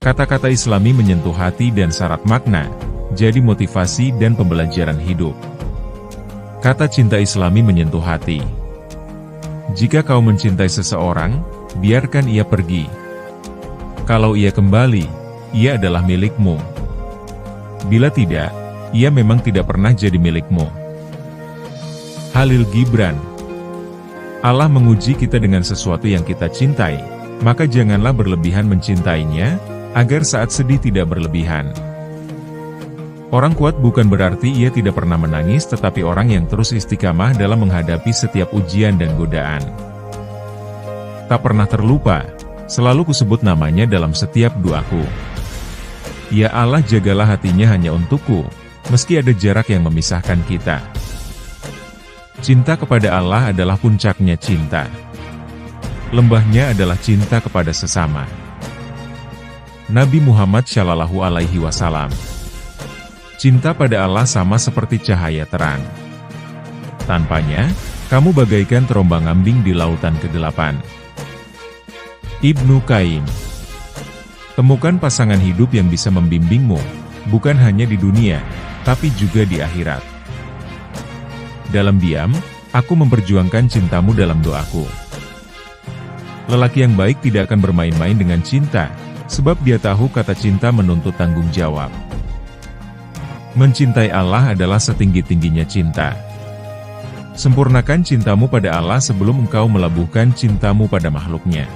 Kata-kata Islami menyentuh hati dan syarat makna, jadi motivasi dan pembelajaran hidup. Kata cinta Islami menyentuh hati. Jika kau mencintai seseorang, biarkan ia pergi. Kalau ia kembali, ia adalah milikmu. Bila tidak, ia memang tidak pernah jadi milikmu. Khalil Gibran. Allah menguji kita dengan sesuatu yang kita cintai, maka janganlah berlebihan mencintainya, agar saat sedih tidak berlebihan. Orang kuat bukan berarti ia tidak pernah menangis, tetapi orang yang terus istiqamah dalam menghadapi setiap ujian dan godaan. Tak pernah terlupa, selalu kusebut namanya dalam setiap doaku. Ya Allah, jagalah hatinya hanya untukku, meski ada jarak yang memisahkan kita. Cinta kepada Allah adalah puncaknya cinta. Lembahnya adalah cinta kepada sesama. Nabi Muhammad Shallallahu Alaihi Wasallam. Cinta pada Allah sama seperti cahaya terang. Tanpanya, kamu bagaikan terombang-ambing di lautan kegelapan. Ibnu Qayyim. Temukan pasangan hidup yang bisa membimbingmu, bukan hanya di dunia, tapi juga di akhirat. Dalam diam, aku memperjuangkan cintamu dalam doaku. Lelaki yang baik tidak akan bermain-main dengan cinta, sebab dia tahu kata cinta menuntut tanggung jawab. Mencintai Allah adalah setinggi-tingginya cinta. Sempurnakan cintamu pada Allah sebelum engkau melabuhkan cintamu pada makhluknya.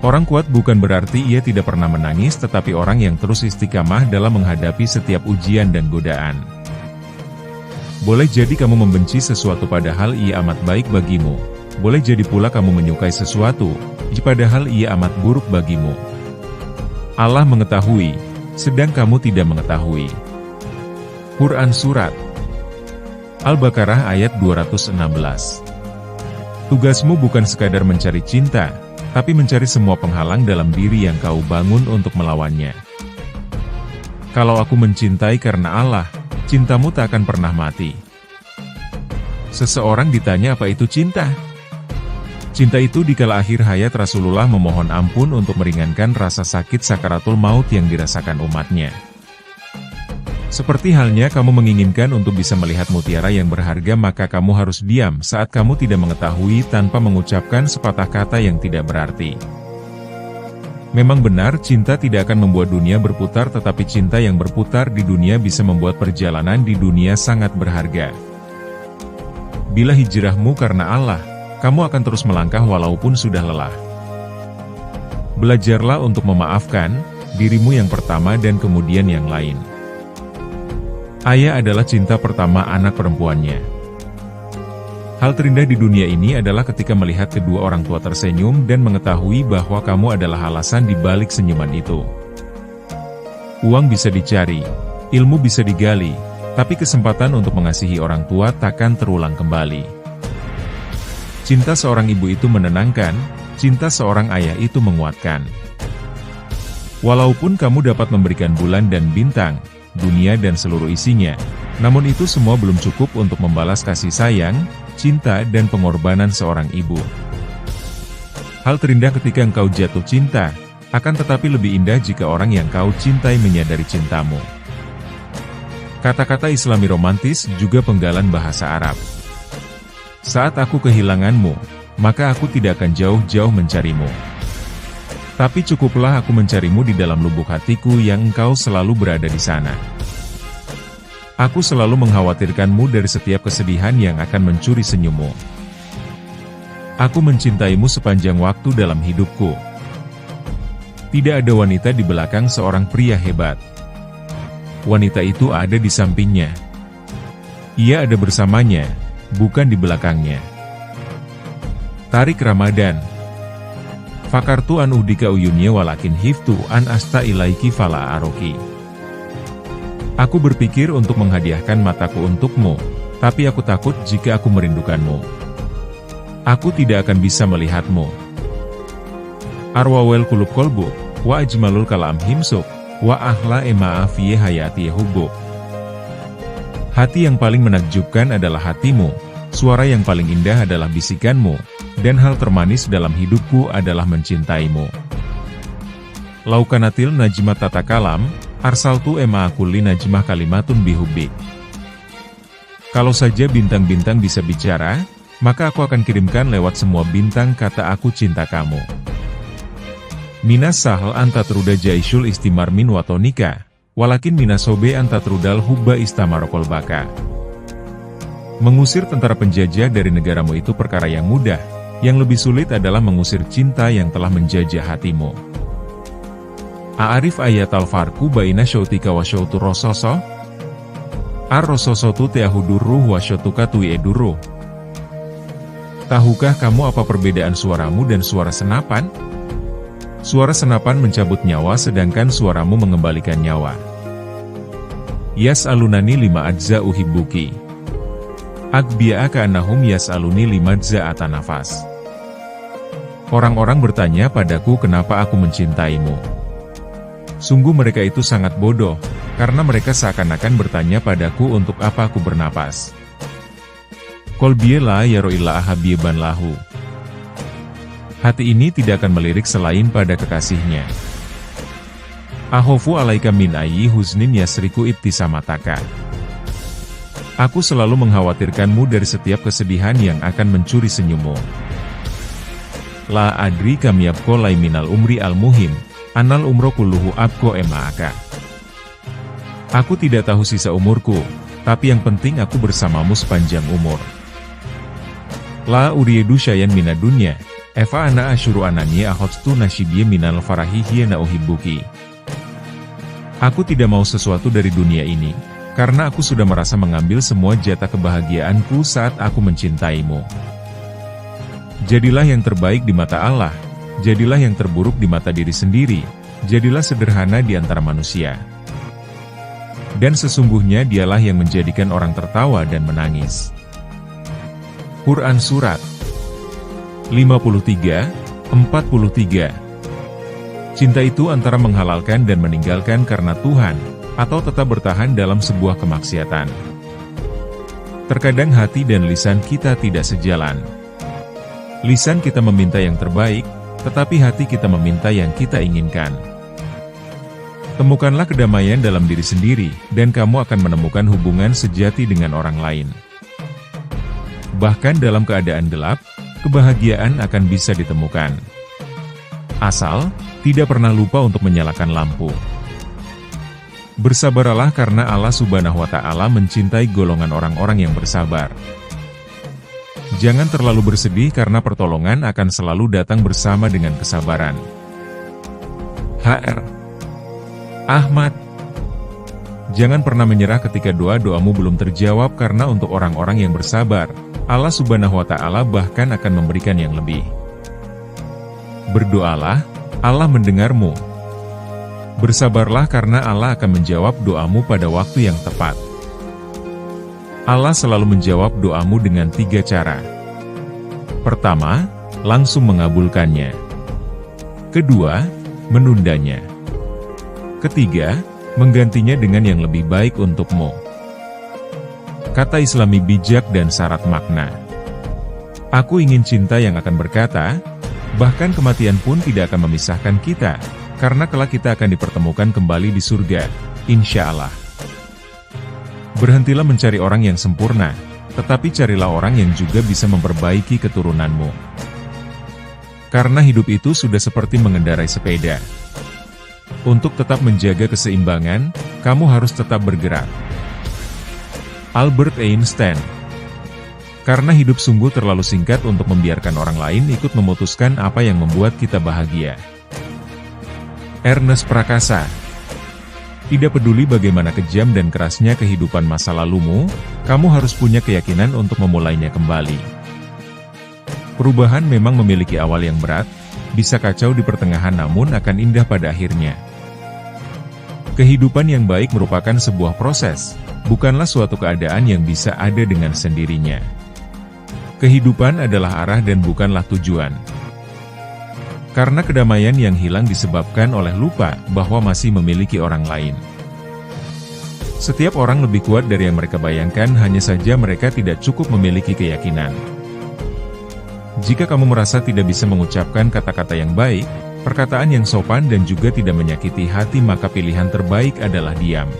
Orang kuat bukan berarti ia tidak pernah menangis, tetapi orang yang terus istiqamah dalam menghadapi setiap ujian dan godaan. Boleh jadi kamu membenci sesuatu padahal ia amat baik bagimu. Boleh jadi pula kamu menyukai sesuatu, padahal ia amat buruk bagimu. Allah mengetahui, sedang kamu tidak mengetahui. Quran Surat Al-Baqarah ayat 216. Tugasmu bukan sekadar mencari cinta, tapi mencari semua penghalang dalam diri yang kau bangun untuk melawannya. Kalau aku mencintai karena Allah, cintamu tak akan pernah mati. Seseorang ditanya apa itu cinta? Cinta itu dikala akhir hayat Rasulullah memohon ampun untuk meringankan rasa sakit sakaratul maut yang dirasakan umatnya. Seperti halnya kamu menginginkan untuk bisa melihat mutiara yang berharga, maka kamu harus diam saat kamu tidak mengetahui tanpa mengucapkan sepatah kata yang tidak berarti. Memang benar cinta tidak akan membuat dunia berputar, tetapi cinta yang berputar di dunia bisa membuat perjalanan di dunia sangat berharga. Bila hijrahmu karena Allah, kamu akan terus melangkah walaupun sudah lelah. Belajarlah untuk memaafkan dirimu yang pertama dan kemudian yang lain. Ayah adalah cinta pertama anak perempuannya. Hal terindah di dunia ini adalah ketika melihat kedua orang tua tersenyum dan mengetahui bahwa kamu adalah alasan di balik senyuman itu. Uang bisa dicari, ilmu bisa digali, tapi kesempatan untuk mengasihi orang tua takkan terulang kembali. Cinta seorang ibu itu menenangkan, cinta seorang ayah itu menguatkan. Walaupun kamu dapat memberikan bulan dan bintang, dunia dan seluruh isinya, namun itu semua belum cukup untuk membalas kasih sayang, cinta dan pengorbanan seorang ibu. Hal terindah ketika engkau jatuh cinta, akan tetapi lebih indah jika orang yang kau cintai menyadari cintamu. Kata-kata Islami romantis juga penggalan bahasa Arab. Saat aku kehilanganmu, maka aku tidak akan jauh-jauh mencarimu. Tapi cukuplah aku mencarimu di dalam lubuk hatiku yang engkau selalu berada di sana. Aku selalu mengkhawatirkanmu dari setiap kesedihan yang akan mencuri senyummu. Aku mencintaimu sepanjang waktu dalam hidupku. Tidak ada wanita di belakang seorang pria hebat. Wanita itu ada di sampingnya. Ia ada bersamanya, bukan di belakangnya. Tarik Ramadan. Fakartu an uhdika uyunnya walakin hiftu an asta ilaiki fala aroki. Aku berpikir untuk menghadiahkan mataku untukmu, tapi aku takut jika aku merindukanmu. Aku tidak akan bisa melihatmu. Arwawel kulub kolbu, wa ajmalul kalam himsuk, wa ahla ema'afiye hayati hubbu. Hati yang paling menakjubkan adalah hatimu, suara yang paling indah adalah bisikanmu, dan hal termanis dalam hidupku adalah mencintaimu. Laukanatil najmat tata kalam, arsaltu kulli najmah kalimatun bihubbik. Kalau saja bintang-bintang bisa bicara, maka aku akan kirimkan lewat semua bintang kata aku cinta kamu. Minas sahal antatruda jaisyul istimar min watonika, walakin minasobe antatrudal hubba istamarokol baka. Mengusir tentara penjajah dari negaramu itu perkara yang mudah, yang lebih sulit adalah mengusir cinta yang telah menjajah hatimu. A'arif ayat al-farku baina syautika wa syautu rososo? Ar-rososotu teahudurruh wa syautuka tuiedurruh. Tahukah kamu apa perbedaan suaramu dan suara senapan? Suara senapan mencabut nyawa sedangkan suaramu mengembalikan nyawa. Yas'alunani lima ajza uhibbuki. Akbia'aka annahum yas'aluni lima ajza atanafas. Orang-orang bertanya padaku kenapa aku mencintaimu. Sungguh mereka itu sangat bodoh, karena mereka seakan-akan bertanya padaku untuk apa aku bernapas. Kolbiye la yaro illa ahabiban lahu. Hati ini tidak akan melirik selain pada kekasihnya. Ahofu alaika min ayyi huznin yasriku ibtisamataka. Aku selalu mengkhawatirkanmu dari setiap kesedihan yang akan mencuri senyummu. La adri kam yabko lai minal umri al-muhim, anal umro kulluhu abko ema'aka. Aku tidak tahu sisa umurku, tapi yang penting aku bersamamu sepanjang umur. La uriedu syayan mina dunya, eva ana asyuru anani ahotstu nasyidye minal farahihiye na uhibbuki. Aku tidak mau sesuatu dari dunia ini, karena aku sudah merasa mengambil semua jatah kebahagiaanku saat aku mencintaimu. Jadilah yang terbaik di mata Allah, jadilah yang terburuk di mata diri sendiri, jadilah sederhana di antara manusia. Dan sesungguhnya dialah yang menjadikan orang tertawa dan menangis. Quran Surat 53, 43. Cinta itu antara menghalalkan dan meninggalkan karena Tuhan, atau tetap bertahan dalam sebuah kemaksiatan. Terkadang hati dan lisan kita tidak sejalan. Lisan kita meminta yang terbaik, tetapi hati kita meminta yang kita inginkan. Temukanlah kedamaian dalam diri sendiri, dan kamu akan menemukan hubungan sejati dengan orang lain. Bahkan dalam keadaan gelap, kebahagiaan akan bisa ditemukan. Asal, tidak pernah lupa untuk menyalakan lampu. Bersabaralah karena Allah Subhanahu wa Ta'ala mencintai golongan orang-orang yang bersabar. Jangan terlalu bersedih karena pertolongan akan selalu datang bersama dengan kesabaran. Hr. Ahmad. Jangan pernah menyerah ketika doa-doamu belum terjawab karena untuk orang-orang yang bersabar, Allah Subhanahu wa Ta'ala bahkan akan memberikan yang lebih. Berdoalah, Allah mendengarmu. Bersabarlah karena Allah akan menjawab doamu pada waktu yang tepat. Allah selalu menjawab doamu dengan 3 cara. Pertama, langsung mengabulkannya. Kedua, menundanya. Ketiga, menggantinya dengan yang lebih baik untukmu. Kata Islami bijak dan syarat makna. Aku ingin cinta yang akan berkata, bahkan kematian pun tidak akan memisahkan kita, karena kelak kita akan dipertemukan kembali di surga, insya Allah. Berhentilah mencari orang yang sempurna, tetapi carilah orang yang juga bisa memperbaiki keturunanmu. Karena hidup itu sudah seperti mengendarai sepeda. Untuk tetap menjaga keseimbangan, kamu harus tetap bergerak. Albert Einstein. Karena hidup sungguh terlalu singkat untuk membiarkan orang lain ikut memutuskan apa yang membuat kita bahagia. Ernest Prakasa. Tidak peduli bagaimana kejam dan kerasnya kehidupan masa lalumu, kamu harus punya keyakinan untuk memulainya kembali. Perubahan memang memiliki awal yang berat, bisa kacau di pertengahan namun akan indah pada akhirnya. Kehidupan yang baik merupakan sebuah proses, bukanlah suatu keadaan yang bisa ada dengan sendirinya. Kehidupan adalah arah dan bukanlah tujuan. Karena kedamaian yang hilang disebabkan oleh lupa bahwa masih memiliki orang lain. Setiap orang lebih kuat dari yang mereka bayangkan, hanya saja mereka tidak cukup memiliki keyakinan. Jika kamu merasa tidak bisa mengucapkan kata-kata yang baik, perkataan yang sopan dan juga tidak menyakiti hati, maka pilihan terbaik adalah diam.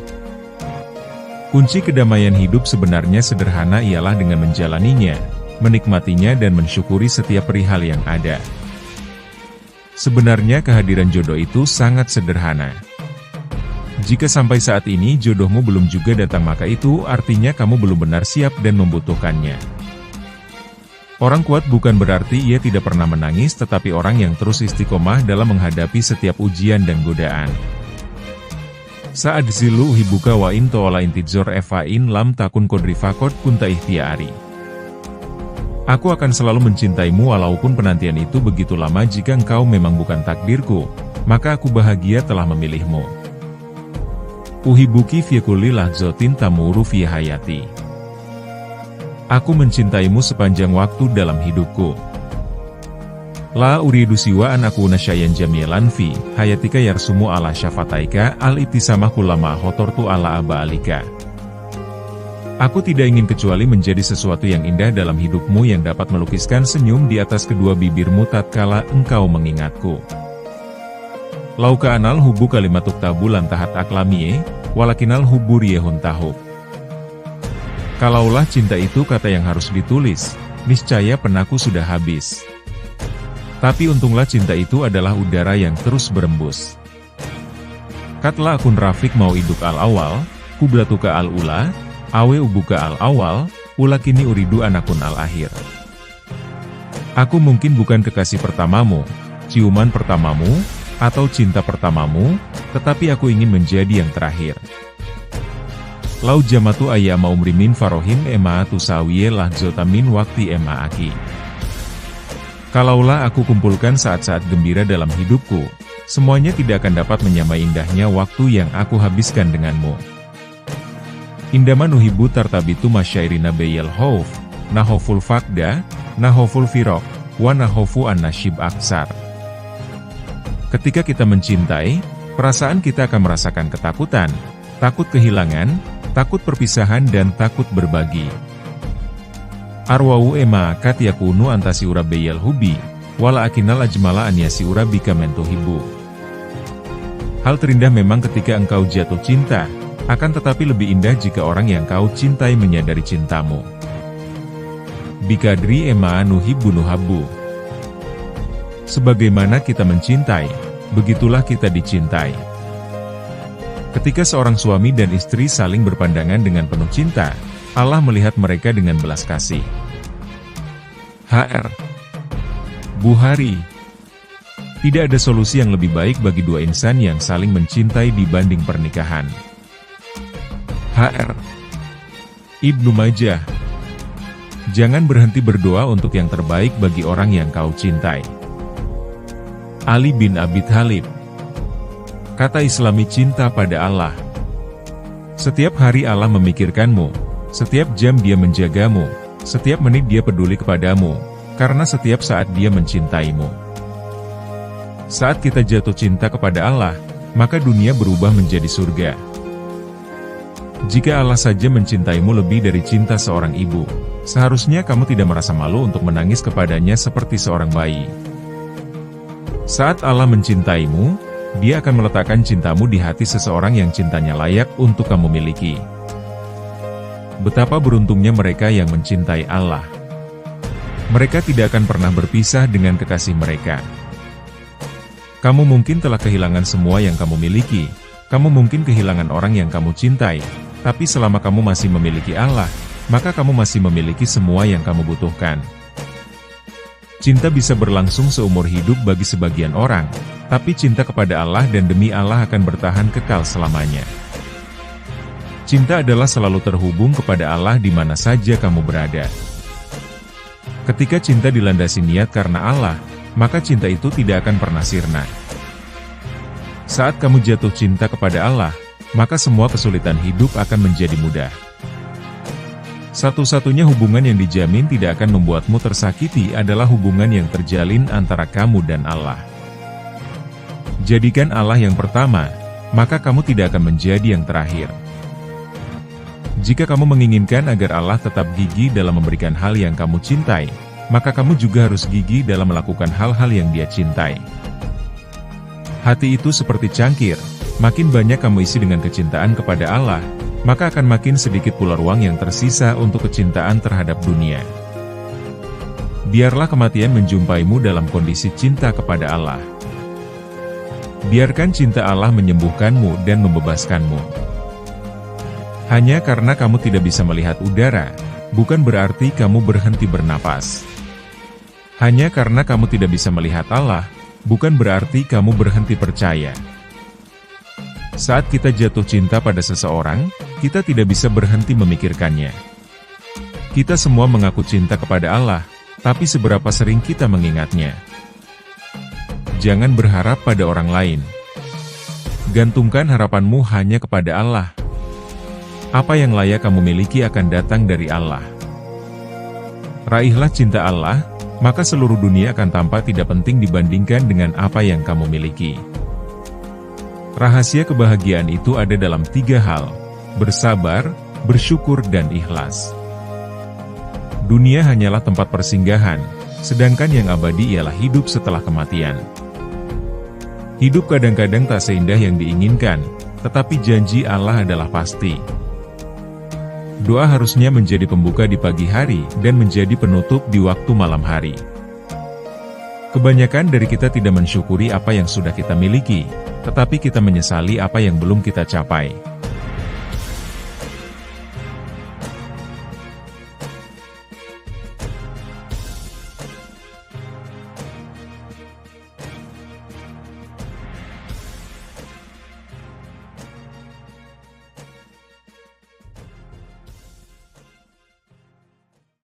Kunci kedamaian hidup sebenarnya sederhana, ialah dengan menjalaninya, menikmatinya dan mensyukuri setiap perihal yang ada. Sebenarnya kehadiran jodoh itu sangat sederhana. Jika sampai saat ini jodohmu belum juga datang, maka itu artinya kamu belum benar siap dan membutuhkannya. Orang kuat bukan berarti ia tidak pernah menangis, tetapi orang yang terus istiqomah dalam menghadapi setiap ujian dan godaan. Saat zilu hibuka wa in to'ala intizor evain lam takun kodrifakot kunta ihtiari. Aku akan selalu mencintaimu walaupun penantian itu begitu lama. Jika engkau memang bukan takdirku, maka aku bahagia telah memilihmu. Uhibuki fi kulli lahzatin tamuru fi hayati. Aku mencintaimu sepanjang waktu dalam hidupku. La uridu siwa an akuna syai'an jamilan fi hayatika yarsumu ala syafataika al-ibtisamah kullama khotortu ala aba'alika. Aku tidak ingin kecuali menjadi sesuatu yang indah dalam hidupmu, yang dapat melukiskan senyum di atas kedua bibirmu tatkala engkau mengingatku. Lauka anal hubu kalimatuk tabu lantahat aklamie, walakinal hubu riyehun tahub. Kalaulah cinta itu kata yang harus ditulis, niscaya penaku sudah habis. Tapi untunglah cinta itu adalah udara yang terus berembus. Katla akun Rafiq mau iduk al-awal, kublatuka al-ula, awe ubuka al-awal, ulakini uridu anakun al-akhir. Aku mungkin bukan kekasih pertamamu, ciuman pertamamu, atau cinta pertamamu, tetapi aku ingin menjadi yang terakhir. Lau jamatu ayyama umrimin farohin ema tusawiye lahzotamin wakti ema aki. Kalaulah aku kumpulkan saat-saat gembira dalam hidupku, semuanya tidak akan dapat menyamai indahnya waktu yang aku habiskan denganmu. Indama nuhibu tartabitu masyairina bayal hauf, nahoful fakda, nahoful firok, wa nahofu an-nasyib aksar. Ketika kita mencintai, perasaan kita akan merasakan ketakutan, takut kehilangan, takut perpisahan dan takut berbagi. Arwawu ema kat yakunu antasi ura bayal hubi, wala akinal ajmala anyasi ura bika mentuhibu. Hal terindah memang ketika engkau jatuh cinta, akan tetapi lebih indah jika orang yang kau cintai menyadari cintamu. Bikadri ema nuhibbu nuhabbu. Sebagaimana kita mencintai, begitulah kita dicintai. Ketika seorang suami dan istri saling berpandangan dengan penuh cinta, Allah melihat mereka dengan belas kasih. Hr. Buhari. Tidak ada solusi yang lebih baik bagi dua insan yang saling mencintai dibanding pernikahan. Hr. Ibnu Majah. Jangan berhenti berdoa untuk yang terbaik bagi orang yang kau cintai. Ali bin Abi Thalib. Kata Islami cinta pada Allah. Setiap hari Allah memikirkanmu. Setiap jam dia menjagamu, setiap menit dia peduli kepadamu, karena setiap saat dia mencintaimu. Saat kita jatuh cinta kepada Allah, maka dunia berubah menjadi surga. Jika Allah saja mencintaimu lebih dari cinta seorang ibu, seharusnya kamu tidak merasa malu untuk menangis kepadanya seperti seorang bayi. Saat Allah mencintaimu, Dia akan meletakkan cintamu di hati seseorang yang cintanya layak untuk kamu miliki. Betapa beruntungnya mereka yang mencintai Allah. Mereka tidak akan pernah berpisah dengan kekasih mereka. Kamu mungkin telah kehilangan semua yang kamu miliki, kamu mungkin kehilangan orang yang kamu cintai, tapi selama kamu masih memiliki Allah, maka kamu masih memiliki semua yang kamu butuhkan. Cinta bisa berlangsung seumur hidup bagi sebagian orang, tapi cinta kepada Allah dan demi Allah akan bertahan kekal selamanya. Cinta adalah selalu terhubung kepada Allah di mana saja kamu berada. Ketika cinta dilandasi niat karena Allah, maka cinta itu tidak akan pernah sirna. Saat kamu jatuh cinta kepada Allah, maka semua kesulitan hidup akan menjadi mudah. Satu-satunya hubungan yang dijamin tidak akan membuatmu tersakiti adalah hubungan yang terjalin antara kamu dan Allah. Jadikan Allah yang pertama, maka kamu tidak akan menjadi yang terakhir. Jika kamu menginginkan agar Allah tetap gigih dalam memberikan hal yang kamu cintai, maka kamu juga harus gigih dalam melakukan hal-hal yang Dia cintai. Hati itu seperti cangkir, makin banyak kamu isi dengan kecintaan kepada Allah, maka akan makin sedikit pula ruang yang tersisa untuk kecintaan terhadap dunia. Biarlah kematian menjumpaimu dalam kondisi cinta kepada Allah. Biarkan cinta Allah menyembuhkanmu dan membebaskanmu. Hanya karena kamu tidak bisa melihat udara, bukan berarti kamu berhenti bernapas. Hanya karena kamu tidak bisa melihat Allah, bukan berarti kamu berhenti percaya. Saat kita jatuh cinta pada seseorang, kita tidak bisa berhenti memikirkannya. Kita semua mengaku cinta kepada Allah, tapi seberapa sering kita mengingatnya? Jangan berharap pada orang lain. Gantungkan harapanmu hanya kepada Allah. Apa yang layak kamu miliki akan datang dari Allah. Raihlah cinta Allah, maka seluruh dunia akan tampak tidak penting dibandingkan dengan apa yang kamu miliki. Rahasia kebahagiaan itu ada dalam 3 hal: bersabar, bersyukur, dan ikhlas. Dunia hanyalah tempat persinggahan, sedangkan yang abadi ialah hidup setelah kematian. Hidup kadang-kadang tak seindah yang diinginkan, tetapi janji Allah adalah pasti. Doa harusnya menjadi pembuka di pagi hari dan menjadi penutup di waktu malam hari. Kebanyakan dari kita tidak mensyukuri apa yang sudah kita miliki, tetapi kita menyesali apa yang belum kita capai.